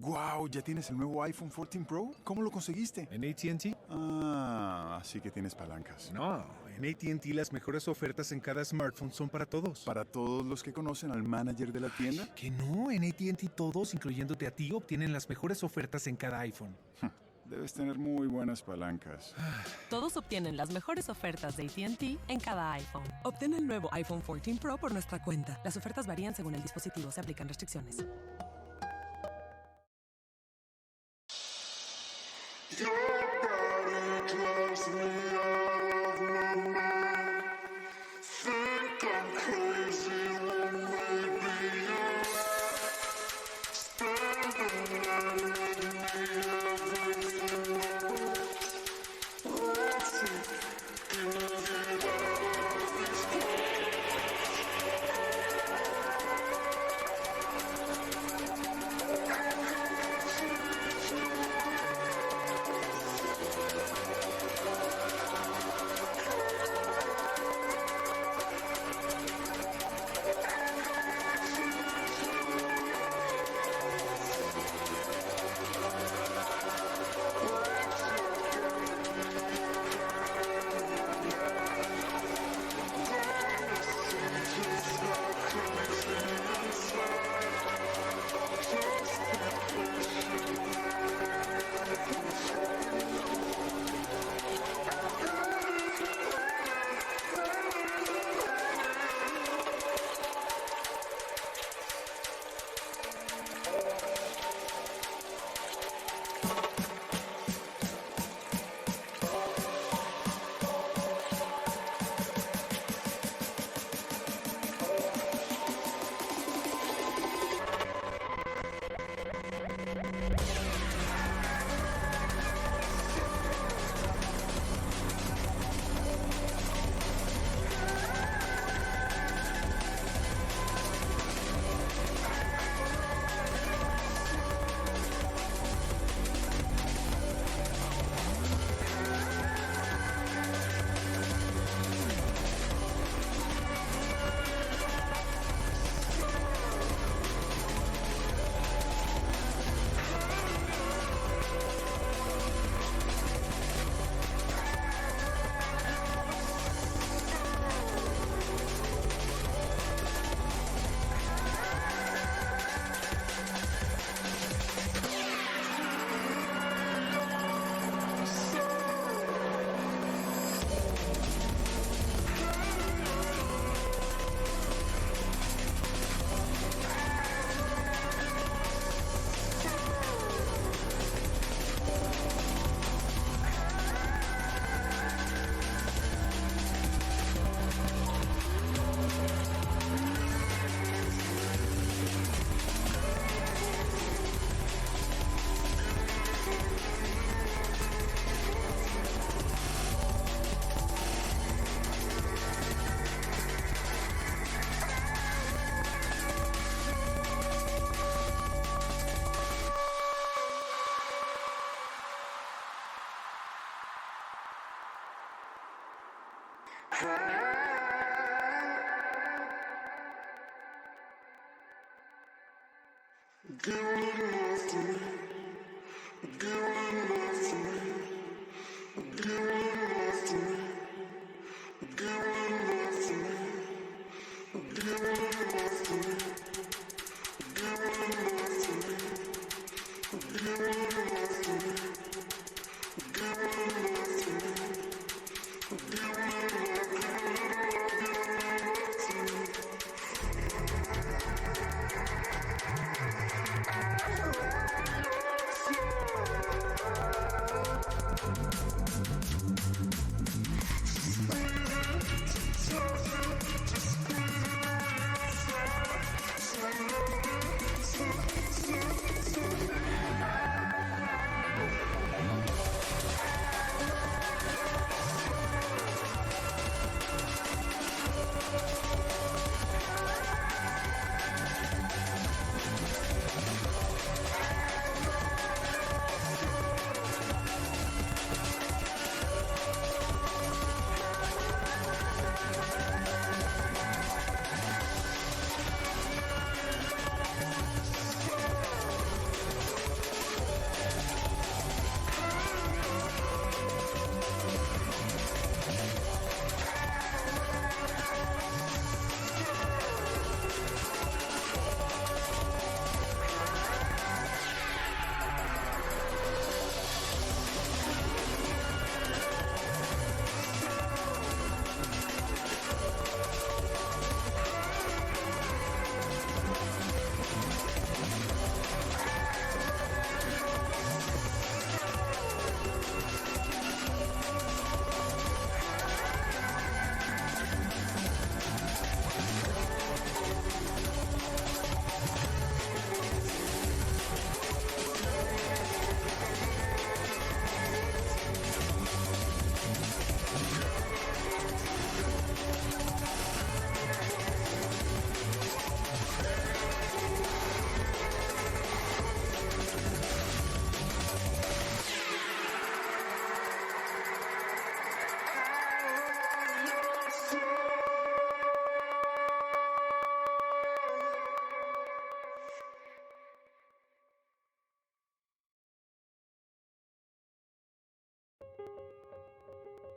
Wow, ¿ya tienes el nuevo iPhone 14 Pro? ¿Cómo lo conseguiste? ¿En AT&T? Ah, así que tienes palancas. No, en AT&T las mejores ofertas en cada smartphone son para todos. ¿Para todos los que conocen al manager de la tienda? Que no, en AT&T todos, incluyéndote a ti, obtienen las mejores ofertas en cada iPhone. Debes tener muy buenas palancas. Todos obtienen las mejores ofertas de AT&T en cada iPhone. Obtén el nuevo iPhone 14 Pro por nuestra cuenta. Las ofertas varían según el dispositivo. Se aplican restricciones.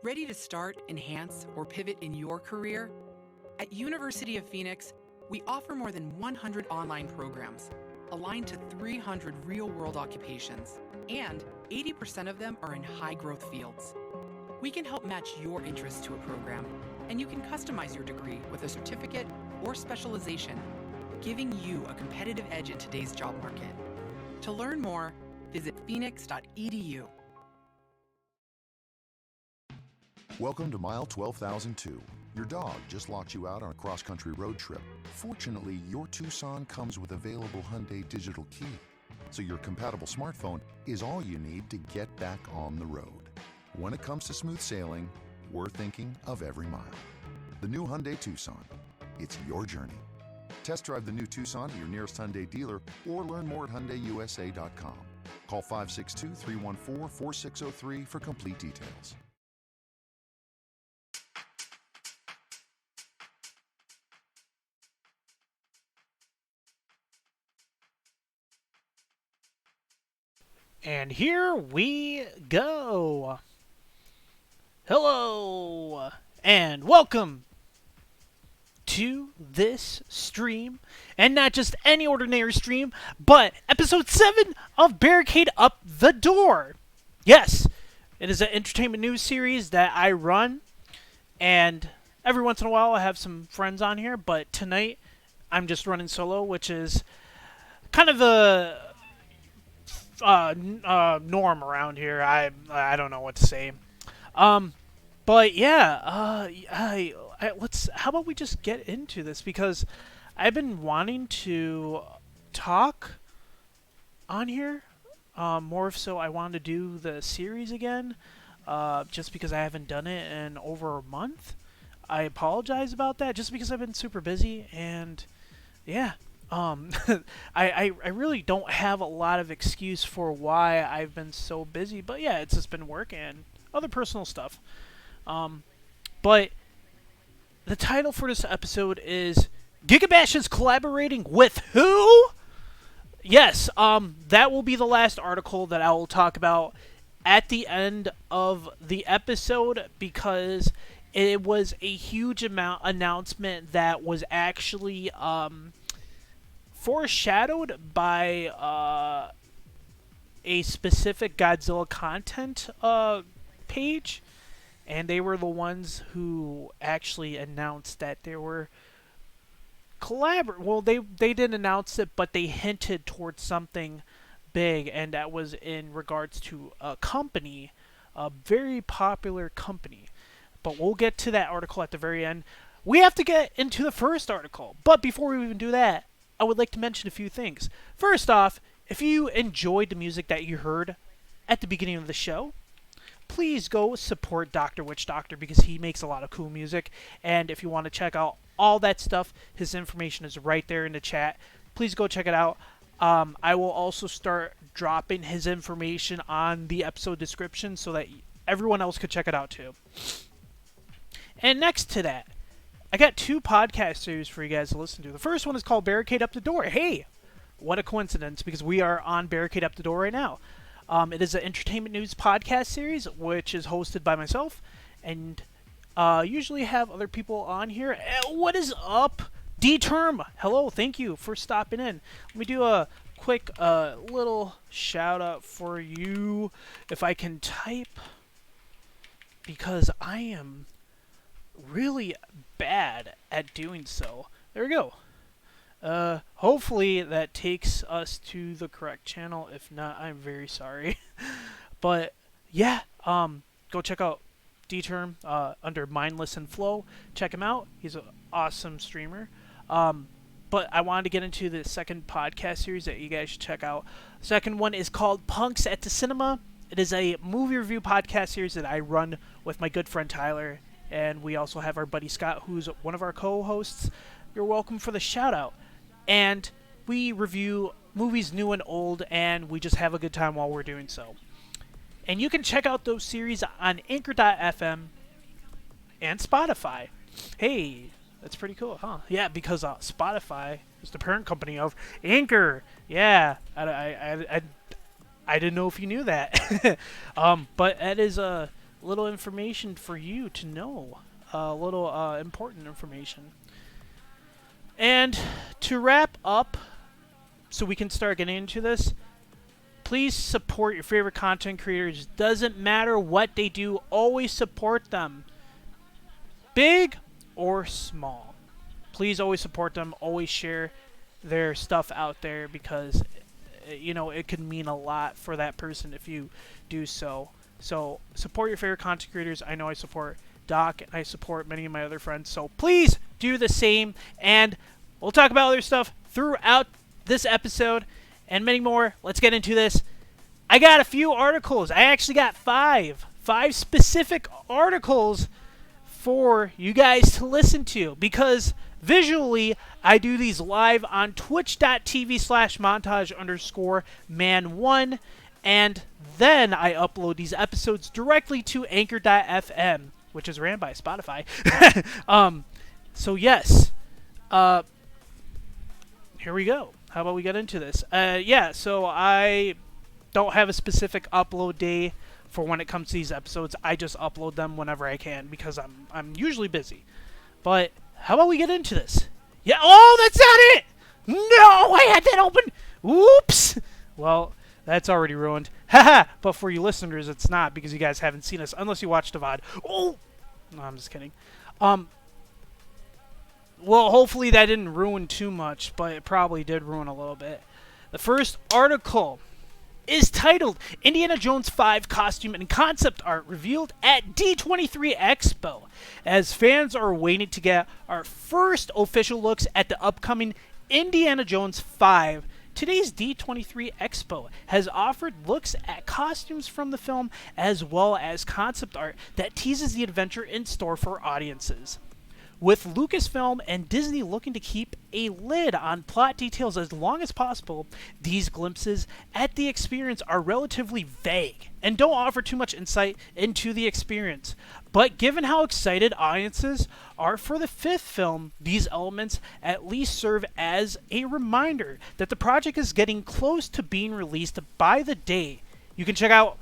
Ready to start, enhance, or pivot in your career? At University of Phoenix, we offer more than 100 online programs aligned to 300 real-world occupations, and 80% of them are in high-growth fields. We can help match your interests to a program, and you can customize your degree with a certificate or specialization, giving you a competitive edge in today's job market. To learn more, visit phoenix.edu. Welcome to mile 12,002. Your dog just locked you out on a cross-country road trip. Fortunately, your Tucson comes with available Hyundai Digital Key, so your compatible smartphone is all you need to get back on the road. When it comes to smooth sailing, we're thinking of every mile. The new Hyundai Tucson. It's your journey. Test drive the new Tucson at your nearest Hyundai dealer or learn more at HyundaiUSA.com. Call 562-314-4603 for complete details. And here we go. Hello, and welcome to this stream, and not just any ordinary stream, but episode 7 of Barricade Up the Door. Yes, it is an entertainment news series that I run, and every once in a while I have some friends on here, but tonight I'm just running solo, which is kind of a norm around here. I don't know what to say. But yeah, let's. How about we just get into this, because I've been wanting to talk on here. More so, I wanted to do the series again, just because I haven't done it in over a month. I apologize about that, just because I've been super busy, and yeah. I really don't have a lot of excuse for why I've been so busy, but yeah, it's just been work and other personal stuff. But the title for this episode is GigaBash is collaborating with who? Yes, that will be the last article that I will talk about at the end of the episode, because it was a huge announcement that was actually foreshadowed by a specific Godzilla content page, and they were the ones who actually announced that they were well, they didn't announce it, but they hinted towards something big, and that was in regards to a company, a very popular company. But we'll get to that article at the very end. We have to get into the first article, but before we even do that, I would like to mention a few things. First off, if you enjoyed the music that you heard at the beginning of the show, please go support Dr. Witch Doctor, because he makes a lot of cool music. And if you want to check out all that stuff, his information is right there in the chat. Please go check it out. I will also start dropping his information on the episode description so that everyone else could check it out too. And next to that, I got 2 podcast series for you guys to listen to. The first one is called Barricade Up the Door. Hey, what a coincidence, because we are on Barricade Up the Door right now. It is an entertainment news podcast series, which is hosted by myself, and usually have other people on here. What is up, D-Term? Hello, thank you for stopping in. Let me do a quick little shout out for you, if I can type, because I am really bad at doing so. There we go. Hopefully that takes us to the correct channel. If not, I'm very sorry. But yeah, go check out D-Term under Mindless and Flow. Check him out. He's an awesome streamer. But I wanted to get into the second podcast series that you guys should check out. The second one is called Punks at the Cinema. It is a movie review podcast series that I run with my good friend Tyler. And we also have our buddy Scott, who's one of our co-hosts. You're welcome for the shout-out. And we review movies new and old, and we just have a good time while we're doing so. And you can check out those series on Anchor.fm and Spotify. Hey, that's pretty cool, huh? Yeah, because Spotify is the parent company of Anchor. Yeah, I didn't know if you knew that. But that is a little information for you to know. A little important information. And to wrap up, so we can start getting into this, please support your favorite content creators. Doesn't matter what they do, always support them. Big or small. Please always support them. Always share their stuff out there, because, you know, it can mean a lot for that person if you do so. So support your favorite content creators. I know I support Doc, and I support many of my other friends. So please do the same, and we'll talk about other stuff throughout this episode and many more. Let's get into this. I got a few articles. I actually got 5 specific articles for you guys to listen to, because visually I do these live on twitch.tv/montage_man1, and then I upload these episodes directly to Anchor.fm, which is ran by Spotify. So yes, here we go. How about we get into this? Yeah, so I don't have a specific upload day for when it comes to these episodes. I just upload them whenever I can, because I'm usually busy. But how about we get into this? Yeah. Oh, that's not it. No, I had that open. Oops. Well, that's already ruined. Haha. But for you listeners, it's not, because you guys haven't seen us unless you watched the VOD. Oh. No, I'm just kidding. Well, hopefully that didn't ruin too much, but it probably did ruin a little bit. The first article is titled Indiana Jones 5 Costume and Concept Art Revealed at D23 Expo. As fans are waiting to get our first official looks at the upcoming Indiana Jones 5, today's D23 Expo has offered looks at costumes from the film, as well as concept art that teases the adventure in store for audiences. With Lucasfilm and Disney looking to keep a lid on plot details as long as possible, these glimpses at the experience are relatively vague and don't offer too much insight into the experience. But given how excited audiences are for the fifth film, these elements at least serve as a reminder that the project is getting close to being released by the day. You can check out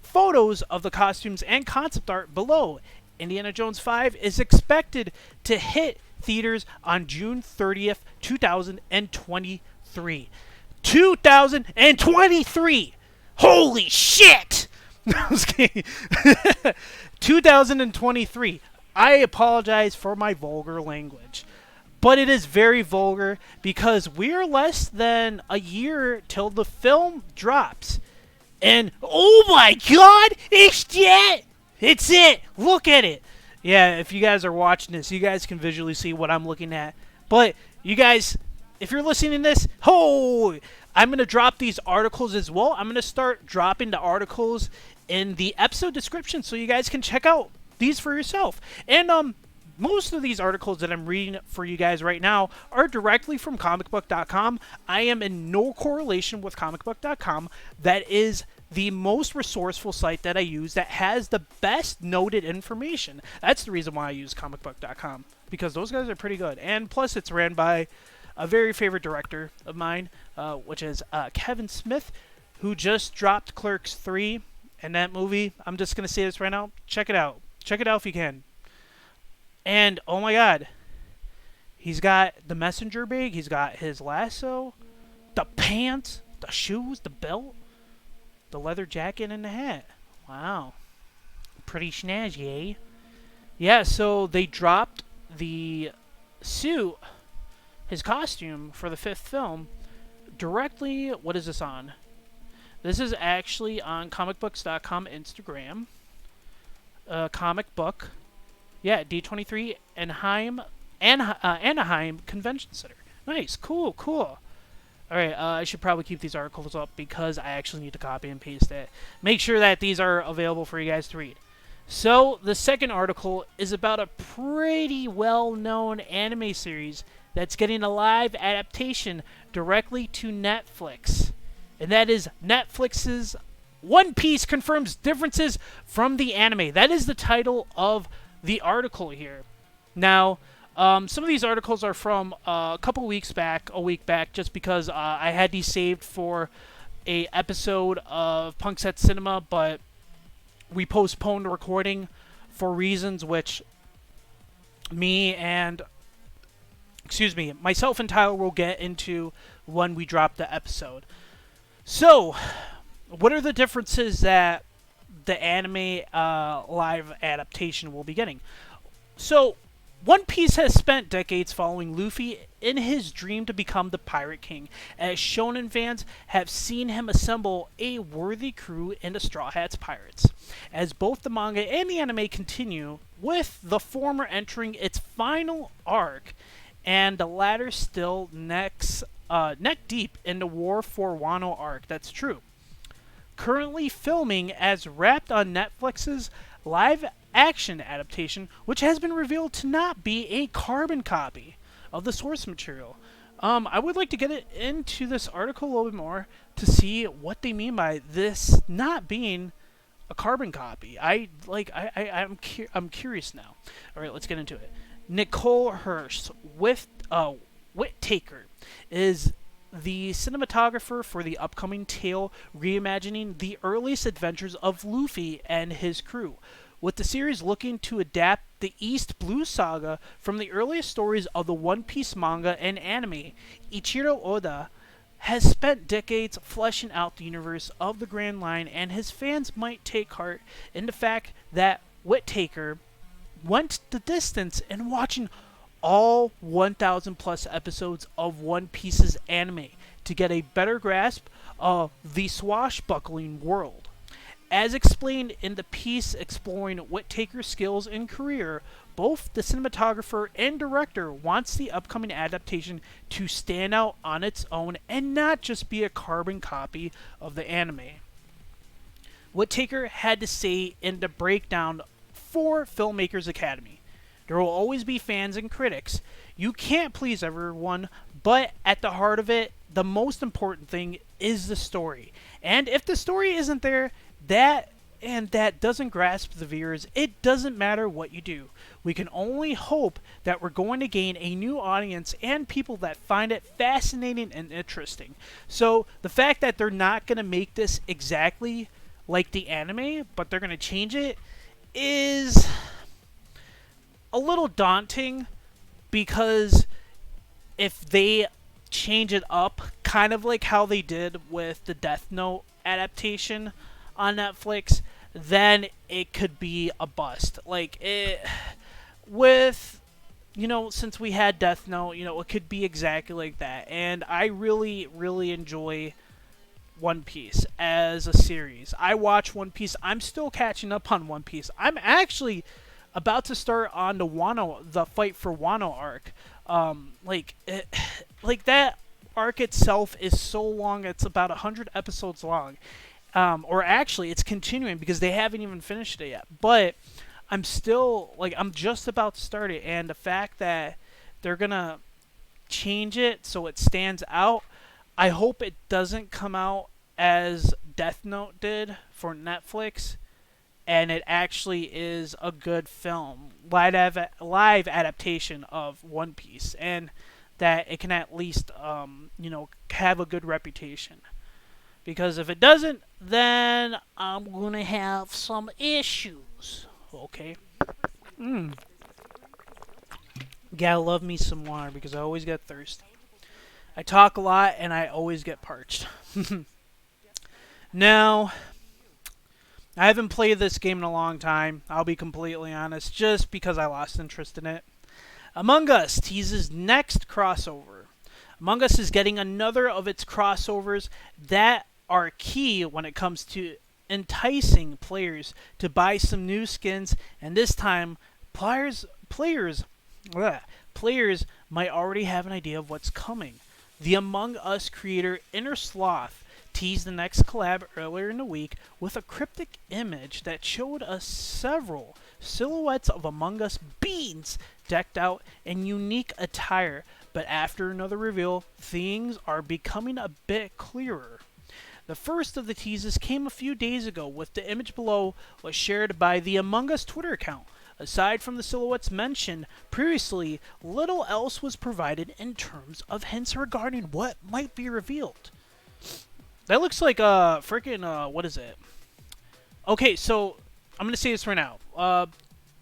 photos of the costumes and concept art below. Indiana Jones 5 is expected to hit theaters on June 30th, 2023. 2023! Holy shit! I was kidding. 2023. I apologize for my vulgar language. But it is very vulgar because we're less than a year till the film drops. And, oh my god! It's it! It's it! Look at it! Yeah, if you guys are watching this, you guys can visually see what I'm looking at. But, you guys, if you're listening to this, I'm going to drop these articles as well. I'm going to start dropping the articles in the episode description so you guys can check out these for yourself. And, most of these articles that I'm reading for you guys right now are directly from comicbook.com. I am in no correlation with comicbook.com. That is the most resourceful site that I use that has the best noted information. That's the reason why I use comicbook.com, because those guys are pretty good. And plus, it's ran by a very favorite director of mine, which is Kevin Smith, who just dropped Clerks 3. And that movie, I'm just going to say this right now, check it out. Check it out if you can. And, oh my god, he's got the messenger bag, he's got his lasso, the pants, the shoes, the belt, the leather jacket, and the hat. Wow. Pretty snazzy, eh? Yeah, so they dropped the suit, his costume, for the fifth film directly. What is this on? This is actually on comicbooks.com Instagram. Comic book. Yeah, D23 Anaheim Convention Center. Nice, cool. Alright, I should probably keep these articles up because I actually need to copy and paste it. Make sure that these are available for you guys to read. So, the second article is about a pretty well-known anime series that's getting a live adaptation directly to Netflix. And that is Netflix's One Piece confirms differences from the anime. That is the title of the article here. Now, some of these articles are from a week back, just because I had these saved for a episode of Punk Set Cinema, but we postponed the recording for reasons which myself and Tyler will get into when we drop the episode. So, what are the differences that the anime live adaptation will be getting? So, One Piece has spent decades following Luffy in his dream to become the Pirate King, as shonen fans have seen him assemble a worthy crew in the Straw Hats Pirates. As both the manga and the anime continue, with the former entering its final arc, and the latter still neck deep in the War for Wano arc. That's true. Currently filming as wrapped on Netflix's live-action adaptation, which has been revealed to not be a carbon copy of the source material. I would like to get into this article a little bit more to see what they mean by this not being a carbon copy. I'm curious now. All right, let's get into it. Nicole Hirsch with Whittaker is the cinematographer for the upcoming tale reimagining the earliest adventures of Luffy and his crew, with the series looking to adapt the East Blue Saga from the earliest stories of the One Piece manga and anime. Ichiro Oda has spent decades fleshing out the universe of the Grand Line, and his fans might take heart in the fact that Whittaker went the distance in watching all 1,000 plus episodes of One Piece's anime to get a better grasp of the swashbuckling world. As explained in the piece exploring Whittaker's skills and career, both the cinematographer and director wants the upcoming adaptation to stand out on its own and not just be a carbon copy of the anime. Whittaker had to say in the breakdown for Filmmakers Academy, There will always be fans and critics. You can't please everyone, but at the heart of it, the most important thing is the story. And if the story isn't there, that doesn't grasp the viewers, it doesn't matter what you do. We can only hope that we're going to gain a new audience and people that find it fascinating and interesting. So the fact that they're not going to make this exactly like the anime, but they're going to change it, is a little daunting, because if they change it up, kind of like how they did with the Death Note adaptation on Netflix, then it could be a bust. Like, since we had Death Note, it could be exactly like that. And I really, really enjoy One Piece as a series. I watch One Piece. I'm still catching up on One Piece. I'm actually about to start on the Fight for Wano arc. That arc itself is so long. It's about 100 episodes long. Or actually, it's continuing because they haven't even finished it yet. But I'm still, I'm just about to start it. And the fact that they're going to change it so it stands out, I hope it doesn't come out as Death Note did for Netflix, and it actually is a good film, live adaptation of One Piece, and that it can at least, have a good reputation. Because if it doesn't, then I'm going to have some issues. Okay? Gotta love me some water because I always get thirsty. I talk a lot and I always get parched. Now, I haven't played this game in a long time, I'll be completely honest, just because I lost interest in it. Among Us teases next crossover. Among Us is getting another of its crossovers that are key when it comes to enticing players to buy some new skins, and this time players might already have an idea of what's coming. The Among Us creator Inner Sloth teased the next collab earlier in the week with a cryptic image that showed us several silhouettes of Among Us beings decked out in unique attire, but after another reveal, things are becoming a bit clearer. The first of the teases came a few days ago, with the image below was shared by the Among Us Twitter account. Aside from the silhouettes mentioned previously, little else was provided in terms of hints regarding what might be revealed. That looks like what is it? Okay, so I'm going to say this right now.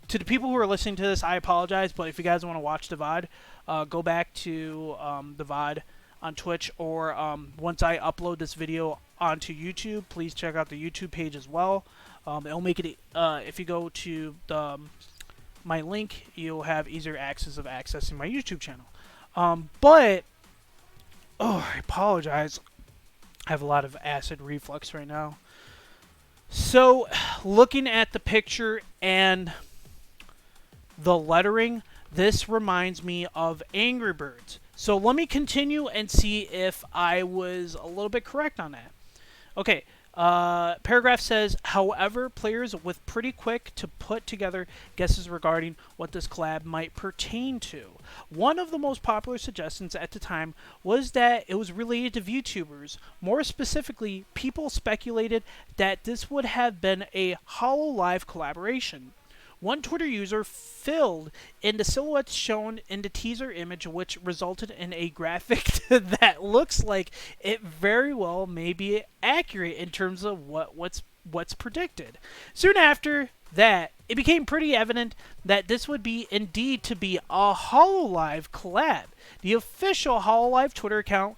To the people who are listening to this, I apologize, but if you guys want to watch the VOD, go back to the VOD on Twitch, or once I upload this video onto YouTube, please check out the YouTube page as well. It'll make it, if you go to my link, you'll have easier access of accessing my YouTube channel. I apologize. I have a lot of acid reflux right now. So, looking at the picture and the lettering, this reminds me of Angry Birds. So let me continue and see if I was a little bit correct on that. Okay, paragraph says, however, players were pretty quick to put together guesses regarding what this collab might pertain to. One of the most popular suggestions at the time was that it was related to VTubers. More specifically, people speculated that this would have been a HoloLive collaboration. One Twitter user filled in the silhouettes shown in the teaser image, which resulted in a graphic that looks like it very well may be accurate in terms of what's predicted. Soon after that, it became pretty evident that this would be indeed to be a HoloLive collab. The official HoloLive Twitter account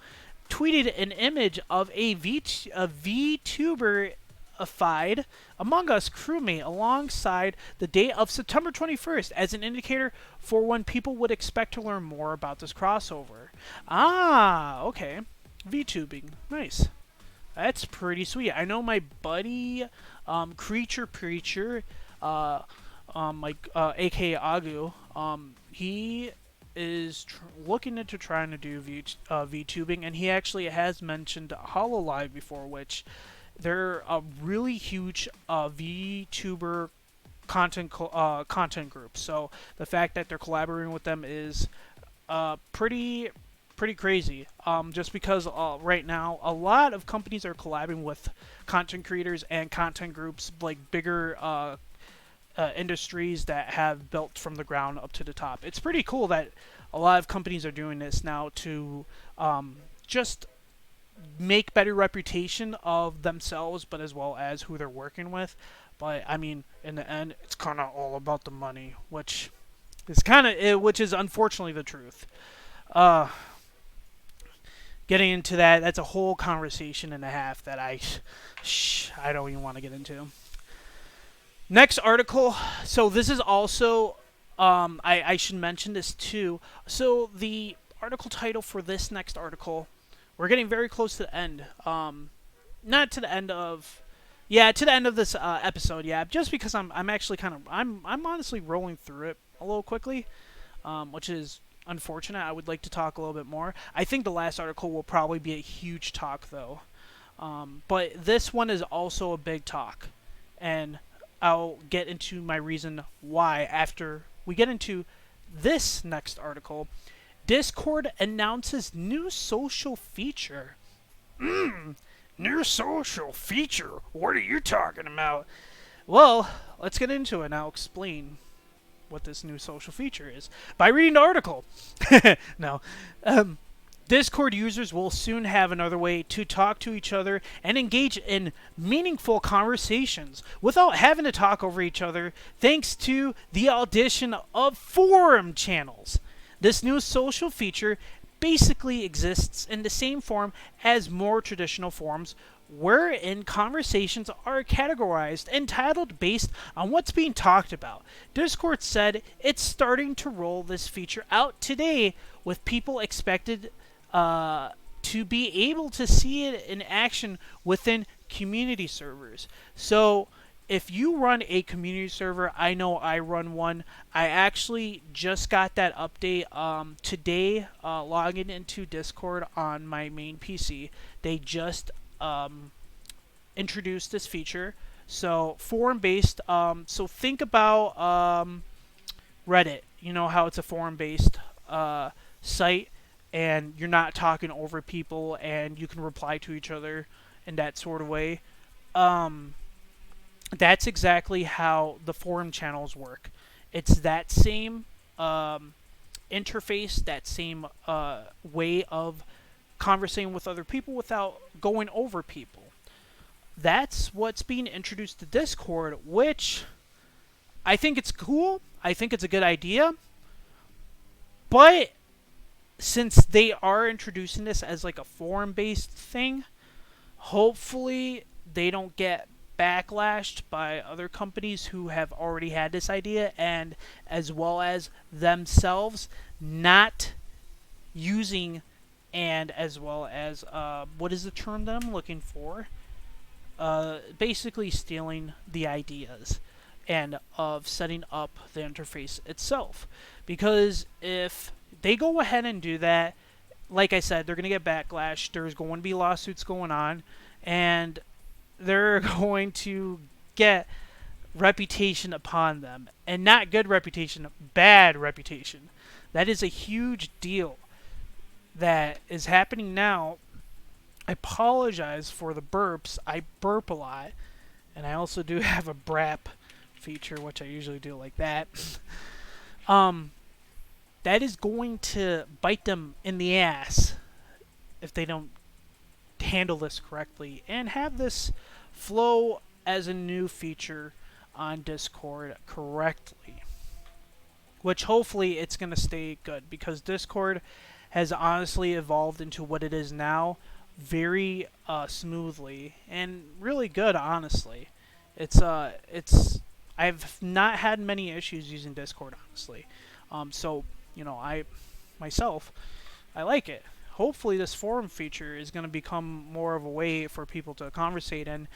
tweeted an image of a VTuber Among Us crewmate alongside the date of September 21st as an indicator for when people would expect to learn more about this crossover. Ah, okay. VTubing. Nice. That's pretty sweet. I know my buddy, Creature Preacher, aka Agu, he is looking into trying to do VTubing, and he actually has mentioned HoloLive before, which they're a really huge VTuber content groups. So the fact that they're collaborating with them is pretty crazy. Just because right now a lot of companies are collabing with content creators and content groups, like bigger industries that have built from the ground up to the top. It's pretty cool that a lot of companies are doing this now to just make better reputation of themselves, but as well as who they're working with. But I mean, in the end, it's kind of all about the money, which is unfortunately the truth. Getting into that's a whole conversation and a half that I don't even want to get into. Next article. So this is also, I should mention this too. So the article title for this next article, we're getting very close to the end. Not to the end of, to the end of this episode. Yeah, just because I'm actually I'm honestly rolling through it a little quickly, which is unfortunate. I would like to talk a little bit more. I think the last article will probably be a huge talk though, but this one is also a big talk, and I'll get into my reason why after we get into this next article. Discord announces new social feature. New social feature? What are you talking about? Well, let's get into it and I'll explain what this new social feature is by reading the article. No. Discord users will soon have another way to talk to each other and engage in meaningful conversations without having to talk over each other, thanks to the addition of forum channels. This new social feature basically exists in the same form as more traditional forums, wherein conversations are categorized and titled based on what's being talked about. Discord said it's starting to roll this feature out today, with people expected to be able to see it in action within community servers. So if you run a community server, I know I run one. I actually just got that update today, logging into Discord on my main PC. They just introduced this feature. So forum-based. So think about Reddit. You know how it's a forum-based site, and you're not talking over people, and you can reply to each other in that sort of way. That's exactly how the forum channels work. It's that same interface, that same way of conversating with other people without going over people. That's what's being introduced to Discord, which I think it's cool. I think it's a good idea. But since they are introducing this as like a forum-based thing, hopefully they don't get backlashed by other companies who have already had this idea, and as well as themselves not using, and as well as what is the term that I'm looking for? Basically stealing the ideas and of setting up the interface itself. Because if they go ahead and do that, like I said, they're going to get backlash. There's going to be lawsuits going on, and they're going to get reputation upon them. And not good reputation, bad reputation. That is a huge deal that is happening now. I apologize for the burps. I burp a lot. And I also do have a brap feature, which I usually do like that. That is going to bite them in the ass if they don't handle this correctly and have this flow as a new feature on Discord correctly. Which hopefully it's going to stay good, because Discord has honestly evolved into what it is now very smoothly and really good, honestly. I've not had many issues using Discord, honestly. So, you know, I like it. Hopefully this forum feature is going to become more of a way for people to conversate and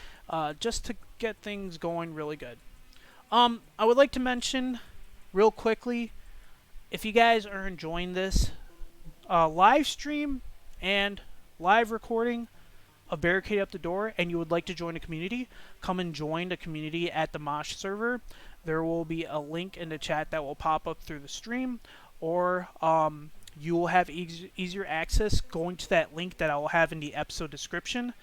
just to get things going really good. I would like to mention real quickly, if you guys are enjoying this live stream and live recording of Barricade Up the Door, and you would like to join a community, come and join the community at the Mosh server. there will be a link in the chat that will pop up through the stream, or you will have easier access going to that link that I will have in the episode description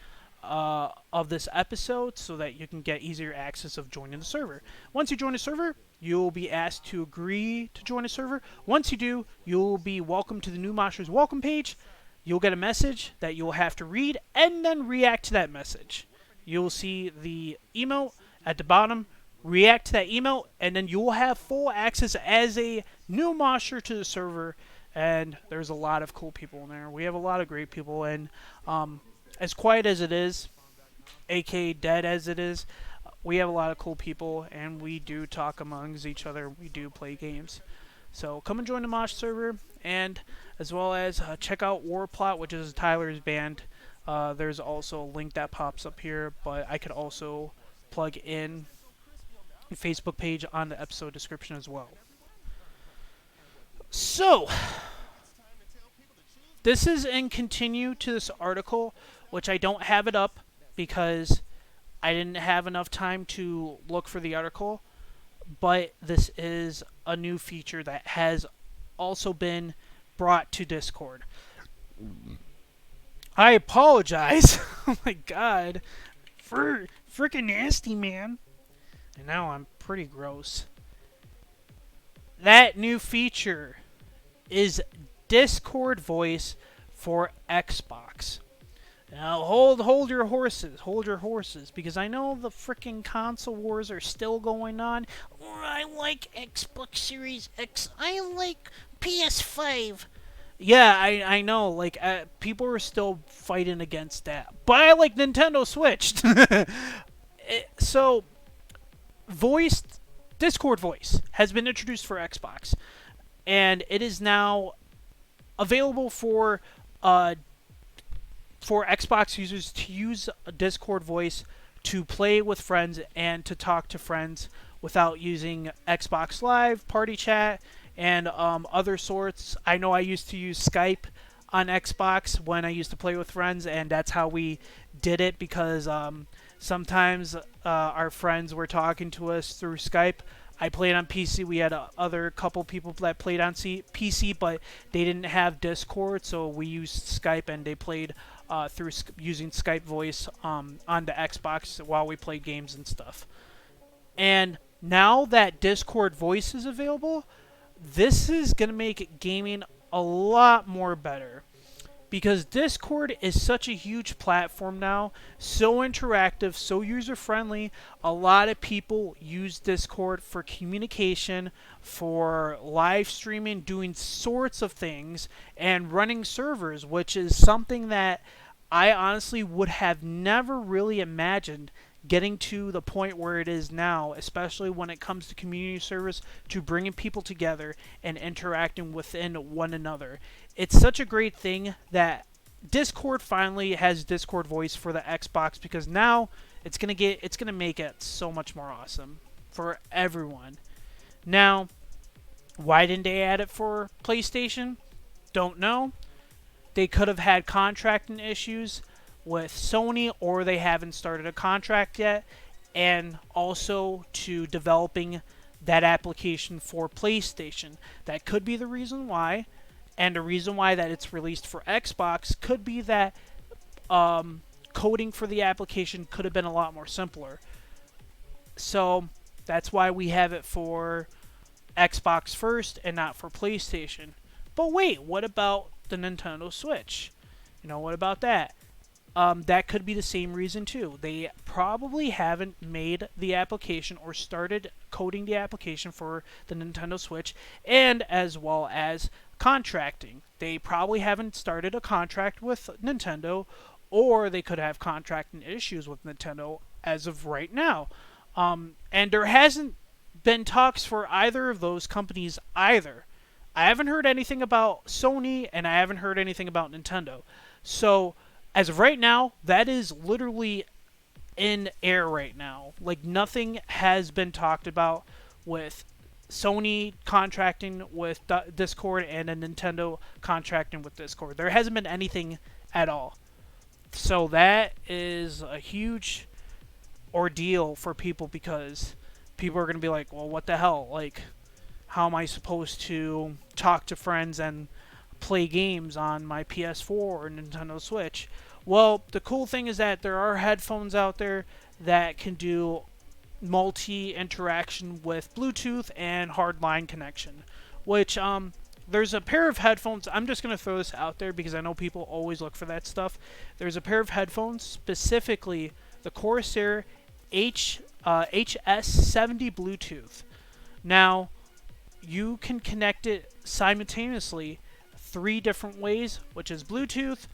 of this episode, so that you can get easier access of joining the server. Once you join the server, you'll be asked to agree to join a server. Once you do, you'll be welcomed to the new Monsters welcome page. You'll get a message that you'll have to read and then react to that message. You'll see the emote at the bottom, react to that emote, and then you'll have full access as a new monster to the server. And there's a lot of cool people in there. We have a lot of great people, and as quiet as it is, aka dead as it is, we have a lot of cool people, and we do talk amongst each other. We do play games. So come and join the Mosh server, and as well as check out Warplot, which is Tyler's band. There's also a link that pops up here, but I could also plug in a Facebook page on the episode description as well. So, this is in continue to this article, which I don't have it up because I didn't have enough time to look for the article, but this is a new feature that has also been brought to Discord. I apologize. Oh my god. Freaking nasty, man. And now I'm pretty gross. That new feature is Discord voice for Xbox. Now hold your horses, because I know the freaking console wars are still going on. I like Xbox Series X. I like PS5. Yeah, I know. Like people are still fighting against that, but I like Nintendo Switch. So, Discord voice has been introduced for Xbox, and it is now available for Xbox users to use a Discord voice to play with friends and to talk to friends without using Xbox Live, Party Chat, and other sorts. I know I used to use Skype on Xbox when I used to play with friends, and that's how we did it, because sometimes our friends were talking to us through Skype. I played on PC. We had other couple people that played on PC, but they didn't have Discord, so we used Skype, and they played through using Skype voice on the Xbox while we played games and stuff. And now that Discord voice is available, this is going to make gaming a lot more better. Because Discord is such a huge platform now, so interactive, so user-friendly. A lot of people use Discord for communication, for live streaming, doing sorts of things, and running servers, which is something that I honestly would have never really imagined getting to the point where it is now, especially when it comes to community service, to bringing people together and interacting within one another. It's such a great thing that Discord finally has Discord voice for the Xbox, because now it's gonna make it so much more awesome for everyone. Now, why didn't they add it for PlayStation? Don't know. They could have had contracting issues with Sony, or they haven't started a contract yet, and also to developing that application for PlayStation. That could be the reason why, and the reason why that it's released for Xbox could be that coding for the application could have been a lot more simpler. So that's why we have it for Xbox first and not for PlayStation. But wait, what about the Nintendo Switch? What about that? That could be the same reason too. They probably haven't made the application or started coding the application for the Nintendo Switch, and as well as contracting. They probably haven't started a contract with Nintendo, or they could have contracting issues with Nintendo as of right now. And there hasn't been talks for either of those companies either. I haven't heard anything about Sony, and I haven't heard anything about Nintendo. So, as of right now, that is literally in air right now. Like, nothing has been talked about with Sony contracting with Discord and a Nintendo contracting with Discord. There hasn't been anything at all. So that is a huge ordeal for people, because people are going to be like, well, what the hell? Like, how am I supposed to talk to friends and play games on my PS4 or Nintendo Switch? Well, the cool thing is that there are headphones out there that can do multi-interaction with Bluetooth and hardline connection, which there's a pair of headphones. I'm just going to throw this out there because I know people always look for that stuff. There's a pair of headphones, specifically the Corsair HS70 Bluetooth. Now, you can connect it simultaneously 3 different ways, which is Bluetooth,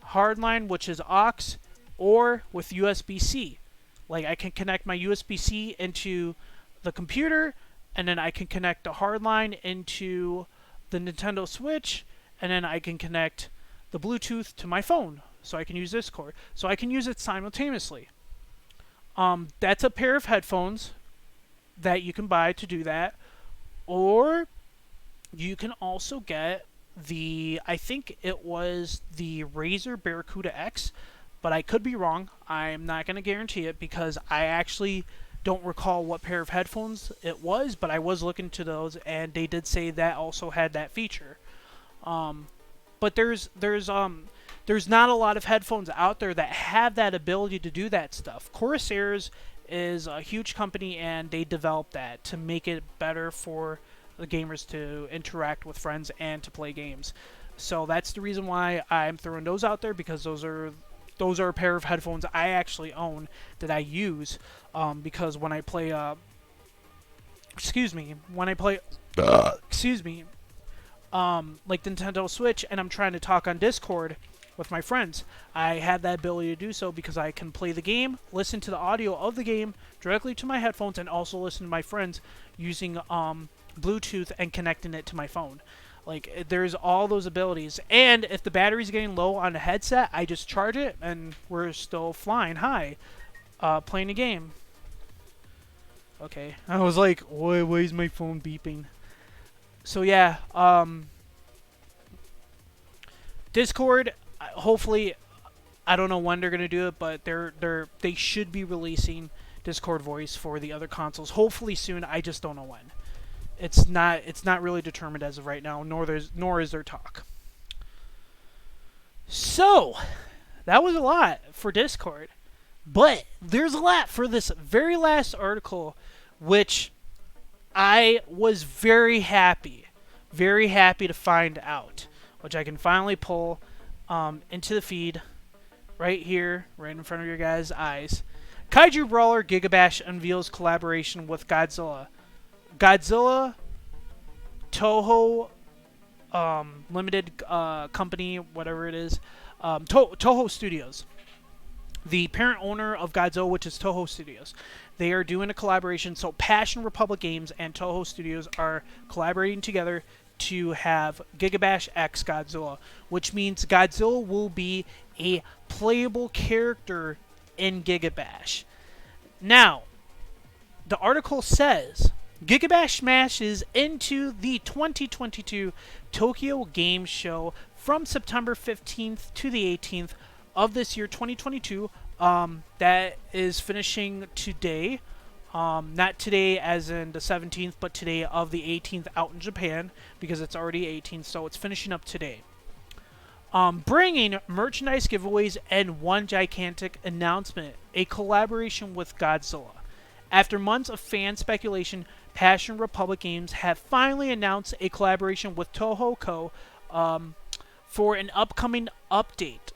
hardline, which is aux, or with USB-C. Like, I can connect my USB-C into the computer, and then I can connect the hardline into the Nintendo Switch, and then I can connect the Bluetooth to my phone, so I can use Discord. So I can use it simultaneously. That's a pair of headphones that you can buy to do that. Or you can also get I think it was the Razer BarraCuda X, but I could be wrong. I'm not going to guarantee it because I actually don't recall what pair of headphones it was, but I was looking to those, and they did say that also had that feature. But there's not a lot of headphones out there that have that ability to do that stuff. Corsair's is a huge company, and they developed that to make it better for the gamers to interact with friends and to play games. So that's the reason why I'm throwing those out there, because those are a pair of headphones I actually own that I use, because when I play like Nintendo Switch and I'm trying to talk on Discord with my friends, I have that ability to do so because I can play the game, listen to the audio of the game directly to my headphones, and also listen to my friends using Bluetooth and connecting it to my phone. Like, there's all those abilities. And if the battery's getting low on the headset, I just charge it and we're still flying high, playing a game. Okay, I was like, why is my phone beeping? So yeah, Discord, hopefully, I don't know when they're gonna do it, but they should be releasing Discord voice for the other consoles. Hopefully soon. I just don't know when. It's not really determined as of right now, nor is there talk. So, that was a lot for Discord. But there's a lot for this very last article, which I was very happy to find out, which I can finally pull into the feed right here, right in front of your guys' eyes. Kaiju Brawler GigaBash unveils collaboration with Godzilla, Toho Limited Company, whatever it is, Toho Studios. The parent owner of Godzilla, which is Toho Studios. They are doing a collaboration, so Passion Republic Games and Toho Studios are collaborating together to have GigaBash X Godzilla, which means Godzilla will be a playable character in GigaBash. Now, the article says GigaBash smashes into the 2022 Tokyo Game Show from September 15th to the 18th of this year, 2022. That is finishing today. Not today as in the 17th, but today of the 18th out in Japan, because it's already 18th, so it's finishing up today. Bringing merchandise giveaways and one gigantic announcement, a collaboration with Godzilla. After months of fan speculation, Passion Republic Games have finally announced a collaboration with Toho Co. For an upcoming update.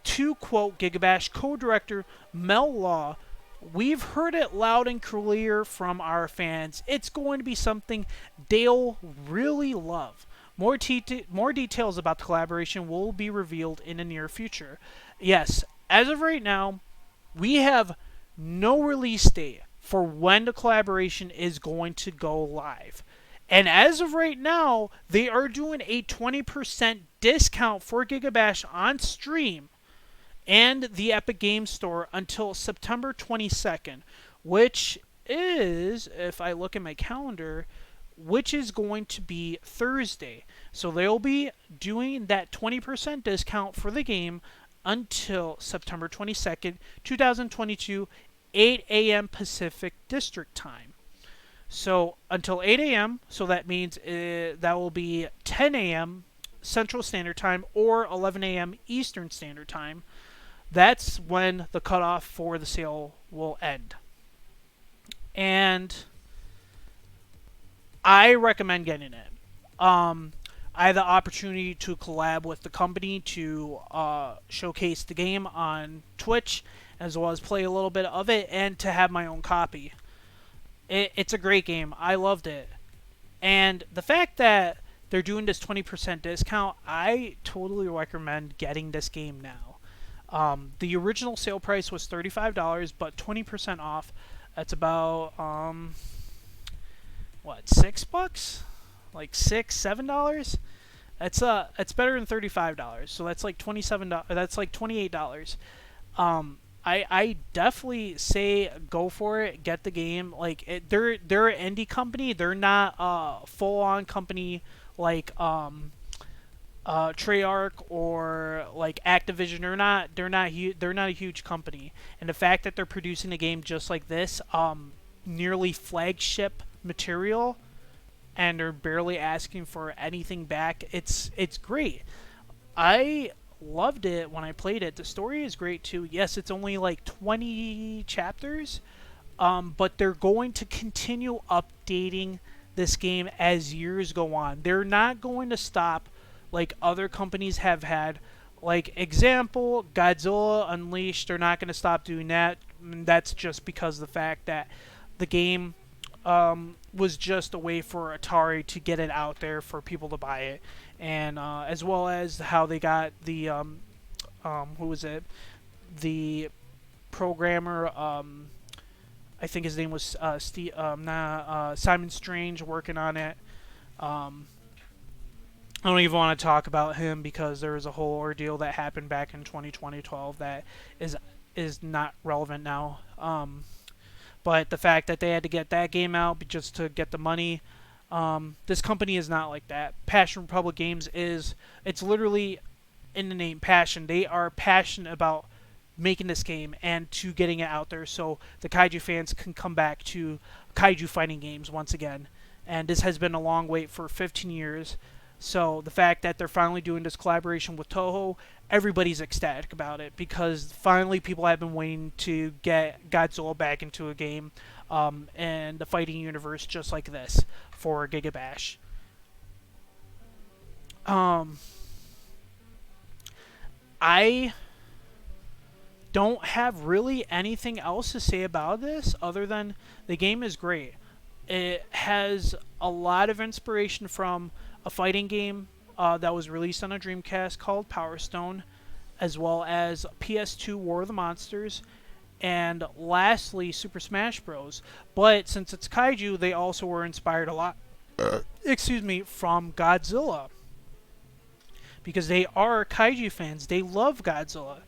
To quote GigaBash co-director Mel Law, "We've heard it loud and clear from our fans. It's going to be something they'll really love. More details about the collaboration will be revealed in the near future." Yes, as of right now, we have no release date for when the collaboration is going to go live. And as of right now, they are doing a 20% discount for GigaBash on Steam and the Epic Games Store until September 22nd, which is, if I look at my calendar, which is going to be Thursday. So they'll be doing that 20% discount for the game until September 22nd, 2022, 8 a.m. Pacific District Time. So until 8 a.m., so that means that will be 10 a.m. Central Standard Time or 11 a.m. Eastern Standard Time. That's when the cutoff for the sale will end. And I recommend getting it. I had the opportunity to collab with the company to showcase the game on Twitch, as well as play a little bit of it, and to have my own copy. It's a great game. I loved it. And the fact that they're doing this 20% discount, I totally recommend getting this game now. The original sale price was $35, but 20% off, that's about, what, $6? Like $7? It's better than $35. So that's like $27. That's like $28. I definitely say go for it. Get the game. Like they're an indie company. They're not a full-on company like Treyarch or like Activision. They're not a huge company. And the fact that they're producing a game just like this, nearly flagship material, and they're barely asking for anything back, it's great. I loved it when I played it. The story is great too. Yes, it's only like 20 chapters, but they're going to continue updating this game as years go on. They're not going to stop like other companies have had. Like, example, Godzilla Unleashed, they're not going to stop doing that. And that's just because of the fact that the game was just a way for Atari to get it out there for people to buy it. And as well as how they got the, who was it? The programmer, I think his name was Simon Strange, working on it. I don't even want to talk about him because there was a whole ordeal that happened back in 2012 that is not relevant now. But the fact that they had to get that game out just to get the money, this company is not like that. Passion Republic Games it's literally in the name, passion. They are passionate about making this game and to getting it out there so the kaiju fans can come back to kaiju fighting games once again. And this has been a long wait for 15 years. So the fact that they're finally doing this collaboration with Toho, everybody's ecstatic about it because finally people have been waiting to get Godzilla back into a game and the fighting universe just like this for GigaBash. I don't have really anything else to say about this other than the game is great. It has a lot of inspiration from a fighting game that was released on a Dreamcast called Power Stone, as well as PS2 War of the Monsters, and lastly Super Smash Bros. But since it's kaiju, they also were inspired a lot from Godzilla. Because they are kaiju fans. They love Godzilla.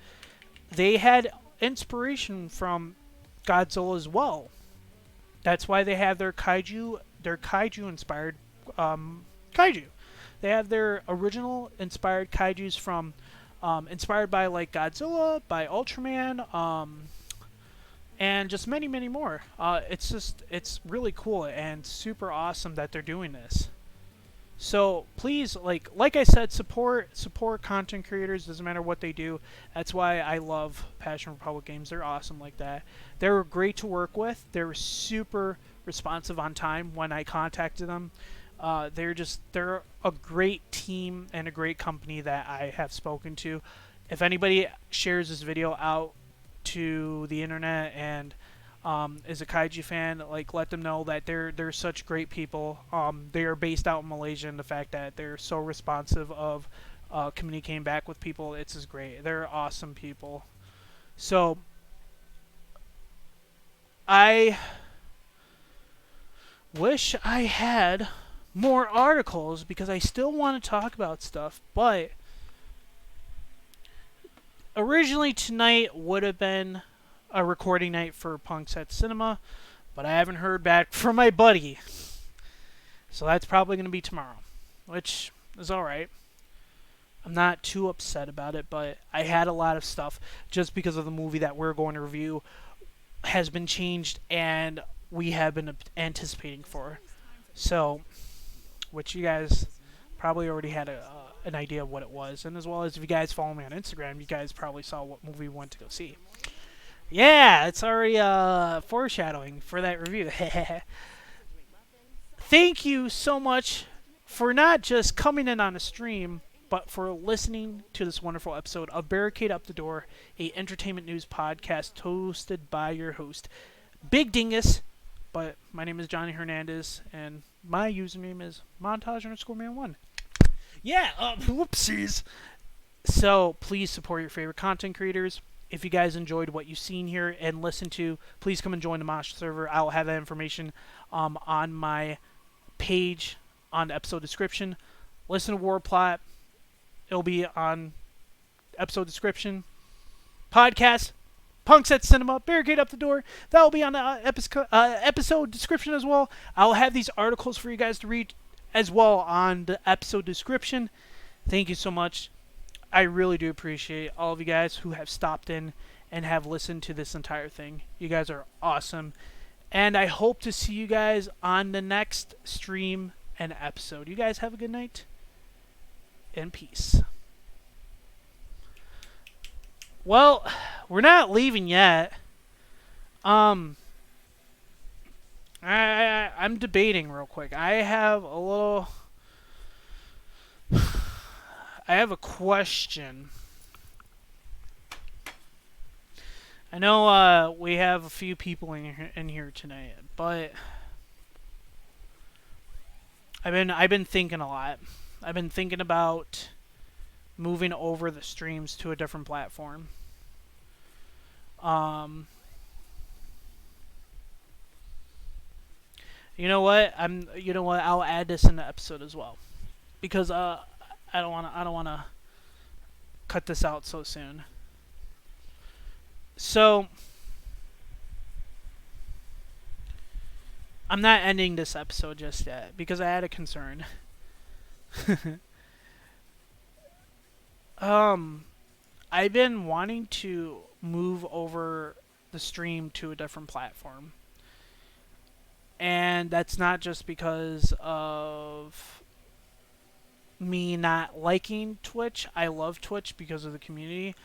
They had inspiration from Godzilla as well. That's why they have their kaiju-inspired kaiju. They have their original inspired kaijus from, inspired by like Godzilla, by Ultraman, and just many, many more. It's really cool and super awesome that they're doing this. So please, like I said, support content creators. Doesn't matter what they do. That's why I love Passion Republic Games. They're awesome like that. They were great to work with. They were super responsive on time when I contacted them. They're a great team and a great company that I have spoken to. If anybody shares this video out to the internet and is a kaiju fan, let them know that they're such great people. They are based out in Malaysia, and the fact that they're so responsive of communicating back with people, it's just great. They're awesome people. So I wish I had more articles because I still want to talk about stuff, but originally tonight would have been a recording night for Punks at Cinema, but I haven't heard back from my buddy, so that's probably going to be tomorrow, which is alright. I'm not too upset about it, but I had a lot of stuff just because of the movie that we're going to review has been changed, and we have been anticipating for. So, which you guys probably already had an idea of what it was, and as well as if you guys follow me on Instagram, you guys probably saw what movie we went to go see. Yeah, it's already foreshadowing for that review. Thank you so much for not just coming in on a stream, but for listening to this wonderful episode of Barricade Up the Door, a entertainment news podcast hosted by your host, Big Dingus. But my name is Johnny Hernandez, and my username is montage_man1. Yeah, whoopsies. So please support your favorite content creators. If you guys enjoyed what you've seen here and listened to, please come and join the Mosh server. I'll have that information on my page on the episode description. Listen to Warplot. It'll be on episode description. Podcast, Punks at Cinema, Barricade Up the Door. That'll be on the episode description as well. I'll have these articles for you guys to read as well on the episode description. Thank you so much. I really do appreciate all of you guys who have stopped in and have listened to this entire thing. You guys are awesome. And I hope to see you guys on the next stream and episode. You guys have a good night. And peace. Well, we're not leaving yet. I'm debating real quick. I have a question. I know we have a few people in here tonight, but I've been thinking a lot. I've been thinking about moving over the streams to a different platform. You know what? I'll add this in the episode as well, because I don't wanna cut this out so soon. So I'm not ending this episode just yet because I had a concern. I've been wanting to move over the stream to a different platform. And that's not just because of me not liking Twitch. I love Twitch because of the community,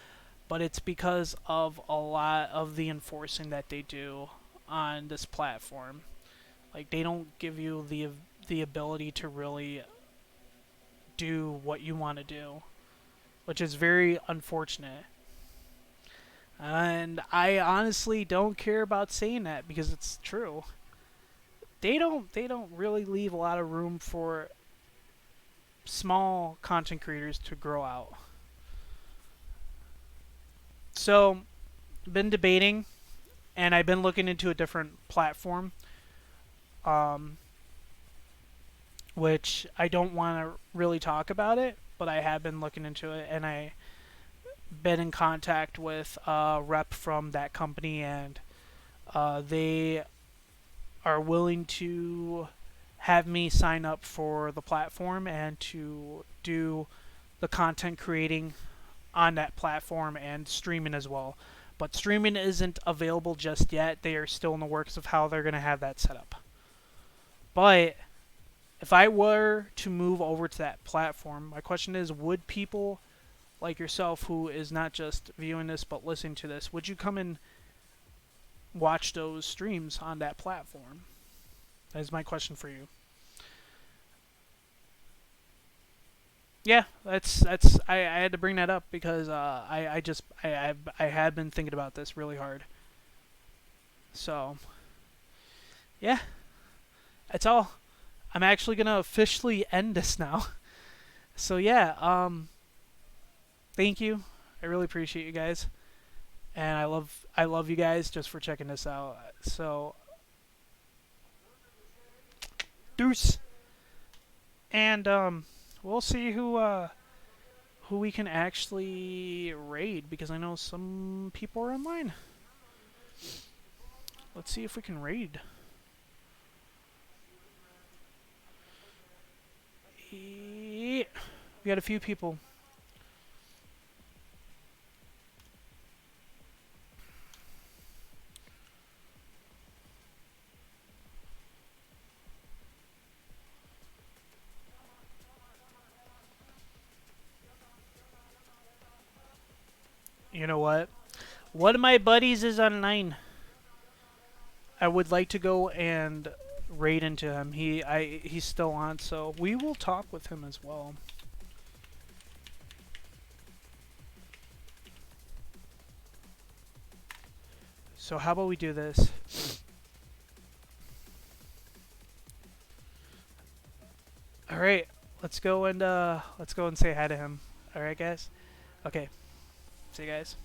but it's because of a lot of the enforcing that they do on this platform. Like, they don't give you the ability to really do what you want to do, which is very unfortunate. And I honestly don't care about saying that because it's true. They don't really leave a lot of room for small content creators to grow out. So, I've been debating, and I've been looking into a different platform, which I don't want to really talk about it, but I have been looking into it, and I've been in contact with a rep from that company, and they are willing to have me sign up for the platform and to do the content creating on that platform and streaming as well. But streaming isn't available just yet. They are still in the works of how they're going to have that set up. But if I were to move over to that platform, my question is, would people like yourself who is not just viewing this but listening to this, would you come and watch those streams on that platform? That is my question for you. Yeah, that's I had to bring that up because I had been thinking about this really hard. So yeah, that's all. I'm actually gonna officially end this now. So yeah, thank you. I really appreciate you guys, and I love you guys just for checking this out. So deuce, and we'll see who we can actually raid, because I know some people are online. Let's see if we can raid. We got a few people. you know what? One of my buddies is online. I would like to go and raid into him. He's still on, so we will talk with him as well. So how about we do this? All right, let's go and say hi to him. All right, guys. Okay. See you guys.